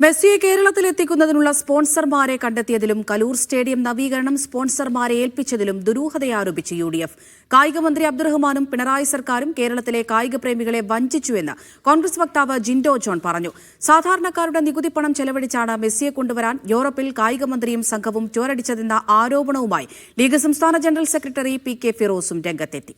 മെസ്സിയെ കേരളത്തിലെത്തിക്കുന്നതിനുള്ള സ്പോൺസർമാരെ കണ്ടെത്തിയതിലും കലൂർ സ്റ്റേഡിയം നവീകരണം സ്പോൺസർമാരെ ഏൽപ്പിച്ചതിലും ദുരൂഹതയാരോപിച്ച് UDF. കായികമന്ത്രി അബ്ദുറഹ്മാനും പിണറായി സർക്കാരും കേരളത്തിലെ കായിക പ്രേമികളെ വഞ്ചിച്ചുവെന്ന് കോൺഗ്രസ് വക്താവ് ജിൻഡോ ജോൺ പറഞ്ഞു. സാധാരണക്കാരുടെ നികുതി പണം ചെലവഴിച്ചാണ് മെസ്സിയെ കൊണ്ടുവരാൻ യൂറോപ്പിൽ കായികമന്ത്രിയും സംഘവും ചോരടിച്ചതെന്ന ആരോപണവുമായി ലീഗ് സംസ്ഥാന ജനറൽ സെക്രട്ടറി PK ഫിറോസും രംഗത്തെത്തി.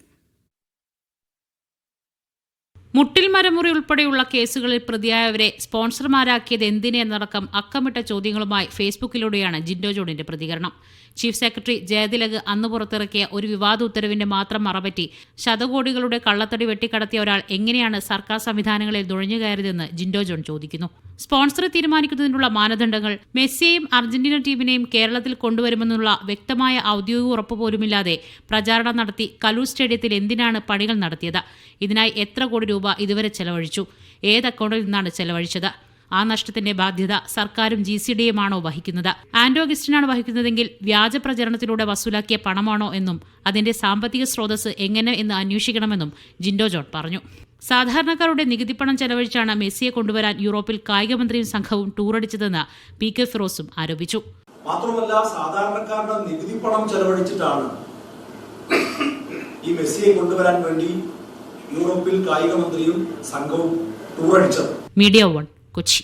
മുട്ടിൽ മരമുറി ഉൾപ്പെടെയുള്ള കേസുകളിൽ പ്രതിയായവരെ സ്പോൺസർമാരാക്കിയത് എന്തിനെന്നടക്കം അക്കമിട്ട ചോദ്യങ്ങളുമായി ഫേസ്ബുക്കിലൂടെയാണ് ജിൻഡോ ജോണിന്റെ പ്രതികരണം. ചീഫ് സെക്രട്ടറി ജയതിലക് അന്ന് പുറത്തിറക്കിയ ഒരു വിവാദ ഉത്തരവിന്റെ മാത്രം മറപറ്റി ശതകോടികളുടെ കള്ളത്തടി വെട്ടിക്കടത്തിയ ഒരാൾ എങ്ങനെയാണ് സർക്കാർ സംവിധാനങ്ങളിൽ നുഴഞ്ഞുകയറിയതെന്ന് ജിൻഡോ ജോൺ ചോദിക്കുന്നു. സ്പോൺസറെ തീരുമാനിക്കുന്നതിനുള്ള മാനദണ്ഡങ്ങൾ മെസ്സിയെയും അർജന്റീന ടീമിനെയും കേരളത്തിൽ കൊണ്ടുവരുമെന്നുള്ള വ്യക്തമായ ഔദ്യോഗിക ഉറപ്പ് പോലുമില്ലാതെ പ്രചാരണം നടത്തി കലൂർ സ്റ്റേഡിയത്തിൽ എന്തിനാണ് പണികൾ നടത്തിയത്? ഇതിനായി എത്ര കോടി രൂപ ഇതുവരെ ചെലവഴിച്ചു? ഏത് അക്കൗണ്ടിൽ നിന്നാണ് ചെലവഴിച്ചത്? ആ നഷ്ടത്തിന്റെ ബാധ്യത സർക്കാരും GCDയുമാണോ വഹിക്കുന്നത്? ആന്റോ അഗസ്റ്റിനാണ് വഹിക്കുന്നതെങ്കിൽ വ്യാജ പ്രചരണത്തിലൂടെ വസൂലാക്കിയ പണമാണോ എന്നും അതിന്റെ സാമ്പത്തിക സ്രോതസ് എങ്ങനെ എന്ന് അന്വേഷിക്കണമെന്നും ജിൻഡോ ജോൺ പറഞ്ഞു. സാധാരണക്കാരുടെ നികുതിപ്പണം ചെലവഴിച്ചാണ് മെസ്സിയെ കൊണ്ടുവരാൻ യൂറോപ്പിൽ കായികമന്ത്രിയും സംഘവും ടൂറടിച്ചതെന്ന് PK ഫിറോസും ആരോപിച്ചു. മാത്രമല്ല, സാധാരണക്കാരുടെ നികുതിപ്പണം ചെലവഴിച്ചിട്ടാണ് ഈ മെസ്സിയെ കൊണ്ടുവരാൻ വേണ്ടി യൂറോപ്പിൽ കായികമന്ത്രിയും സംഘവും ടൂറടിച്ചത്. മീഡിയ 1 കൊച്ചി.